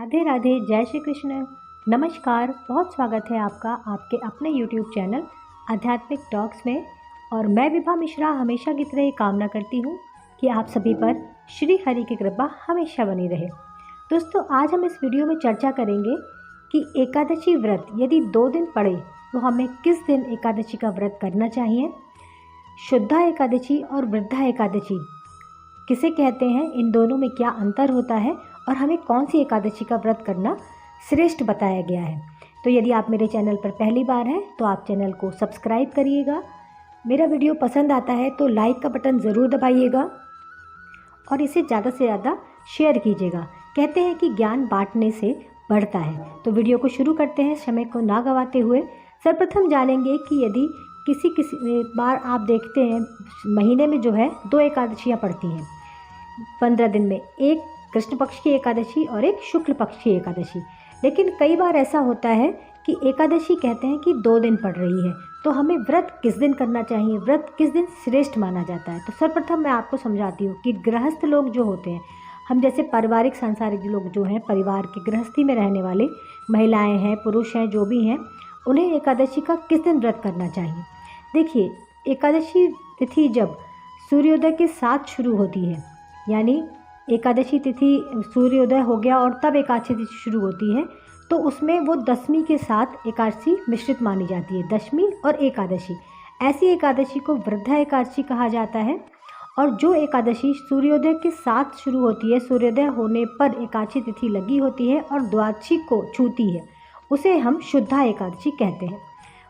राधे राधे, जय श्री कृष्ण। नमस्कार, बहुत स्वागत है आपका आपके अपने YouTube चैनल आध्यात्मिक टॉक्स में। और मैं विभा मिश्रा हमेशा की तरह कामना करती हूँ कि आप सभी पर श्री हरि की कृपा हमेशा बनी रहे। दोस्तों, आज हम इस वीडियो में चर्चा करेंगे कि एकादशी व्रत यदि 2 दिन पड़े तो हमें किस दिन एकादशी का व्रत करना चाहिए। शुद्धा एकादशी और वृद्धा एकादशी किसे कहते हैं, इन दोनों में क्या अंतर होता है और हमें कौन सी एकादशी का व्रत करना श्रेष्ठ बताया गया है। तो यदि आप मेरे चैनल पर पहली बार हैं तो आप चैनल को सब्सक्राइब करिएगा। मेरा वीडियो पसंद आता है तो लाइक का बटन ज़रूर दबाइएगा और इसे ज़्यादा से ज़्यादा शेयर कीजिएगा। कहते हैं कि ज्ञान बांटने से बढ़ता है। तो वीडियो को शुरू करते हैं समय को ना गंवाते हुए। सर्वप्रथम जानेंगे कि यदि किसी बार आप देखते हैं महीने में जो है 2 एकादशियाँ पड़ती हैं 15 दिन में, एक कृष्ण पक्ष की एकादशी और एक शुक्ल पक्ष की एकादशी। लेकिन कई बार ऐसा होता है कि एकादशी कहते हैं कि 2 दिन पड़ रही है, तो हमें व्रत किस दिन करना चाहिए, व्रत किस दिन श्रेष्ठ माना जाता है। तो सर्वप्रथम मैं आपको समझाती हूँ कि गृहस्थ लोग जो होते हैं, हम जैसे पारिवारिक सांसारिक लोग जो हैं, परिवार की गृहस्थी में रहने वाले महिलाएं हैं, पुरुष हैं, जो भी हैं, उन्हें एकादशी का किस दिन व्रत करना चाहिए। देखिए, एकादशी तिथि जब सूर्योदय के साथ शुरू होती है, यानी एकादशी तिथि सूर्योदय हो गया और तब एकादशी तिथि शुरू होती है, तो उसमें वो दशमी के साथ एकादशी मिश्रित मानी जाती है। दशमी और एकादशी, ऐसी एकादशी को वृद्धा एकादशी कहा जाता है। और जो एकादशी सूर्योदय के साथ शुरू होती है, सूर्योदय होने पर एकादशी तिथि लगी होती है और द्वादशी को छूती है, उसे हम शुद्धा एकादशी कहते हैं।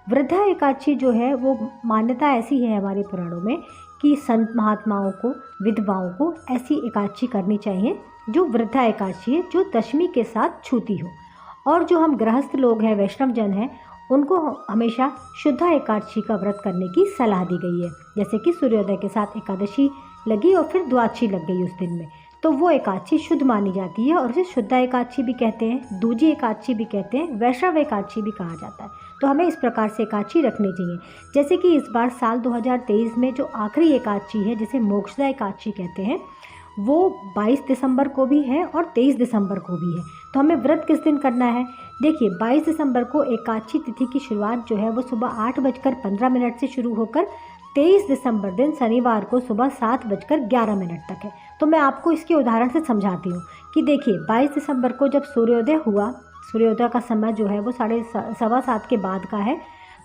वृद्धा एकादशी जो है वो मान्यता ऐसी है हमारे पुराणों में कि संत महात्माओं को, विधवाओं को ऐसी एकादशी करनी चाहिए जो वृद्धा एकादशी है, जो दशमी के साथ छूती हो। और जो हम गृहस्थ लोग हैं, वैष्णव जन हैं, उनको हमेशा शुद्धा एकादशी का व्रत करने की सलाह दी गई है। जैसे कि सूर्योदय के साथ एकादशी लगी और फिर द्वादशी लग गई उस दिन में, तो वो एकादशी शुद्ध मानी जाती है और उसे शुद्धा एकादशी भी कहते हैं, दूजी एकादशी भी कहते हैं, वैष्णव एकादशी भी कहा जाता है। तो हमें इस प्रकार से एकादशी रखनी चाहिए। जैसे कि इस बार साल 2023 में जो आखिरी एकादशी है, जिसे मोक्षदा एकादशी कहते हैं, वो 22 दिसंबर को भी है और 23 दिसंबर को भी है। तो हमें व्रत किस दिन करना है। देखिए, 22 दिसंबर को एकादशी तिथि की शुरुआत जो है वो सुबह 8:15 से शुरू होकर 23 दिसंबर दिन शनिवार को सुबह 7:11 तक है। तो मैं आपको इसके उदाहरण से समझाती हूँ कि देखिए, 22 दिसंबर को जब सूर्योदय हुआ, सूर्योदय का समय जो है वो 7:15 के बाद का है।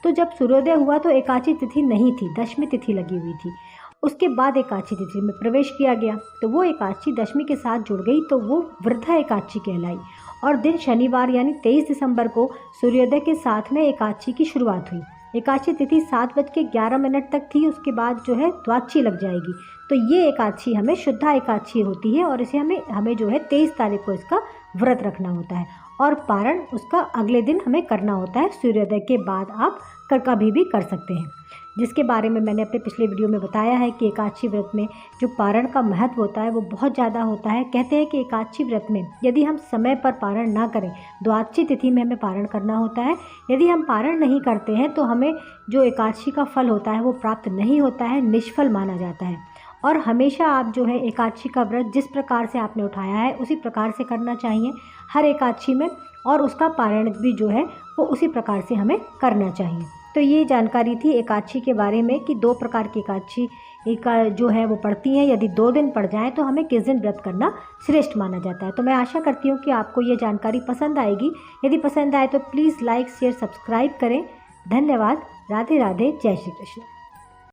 तो जब सूर्योदय हुआ तो एकादशी तिथि नहीं थी, दशमी तिथि लगी हुई थी। उसके बाद एकादशी तिथि में प्रवेश किया गया, तो वो एकादशी दशमी के साथ जुड़ गई, तो वो वृद्धा एकादशी कहलाई। और दिन शनिवार यानी 23 दिसंबर को सूर्योदय के साथ में एकादशी की शुरुआत हुई। एकादशी तिथि 7:11 तक थी, उसके बाद जो है द्वादशी लग जाएगी। तो ये एकादशी हमें शुद्धा एकादशी होती है और इसे हमें जो है 23 तारीख को इसका व्रत रखना होता है और पारण उसका अगले दिन हमें करना होता है। सूर्योदय के बाद आप कभी भी कर सकते हैं, जिसके बारे में मैंने अपने पिछले वीडियो में बताया है कि एकादशी व्रत में जो पारण का महत्व होता है वो बहुत ज़्यादा होता है। कहते हैं कि एकादशी व्रत में यदि हम समय पर पारण ना करें, द्वादशी तिथि में हमें पारण करना होता है। यदि हम पारण नहीं करते हैं तो हमें जो एकादशी का फल होता है वो प्राप्त नहीं होता है, निष्फल माना जाता है। और हमेशा आप जो है एकादशी का व्रत जिस प्रकार से आपने उठाया है उसी प्रकार से करना चाहिए हर एकादशी में, और उसका पारण भी जो है वो उसी प्रकार से हमें करना चाहिए। तो ये जानकारी थी एकादशी के बारे में कि 2 प्रकार की एकादशी जो है वो पड़ती हैं। यदि 2 दिन पड़ जाएँ तो हमें किस दिन व्रत करना श्रेष्ठ माना जाता है। तो मैं आशा करती हूँ कि आपको ये जानकारी पसंद आएगी। यदि पसंद आए तो प्लीज़ लाइक, शेयर, सब्सक्राइब करें। धन्यवाद। राधे राधे, जय श्री कृष्ण।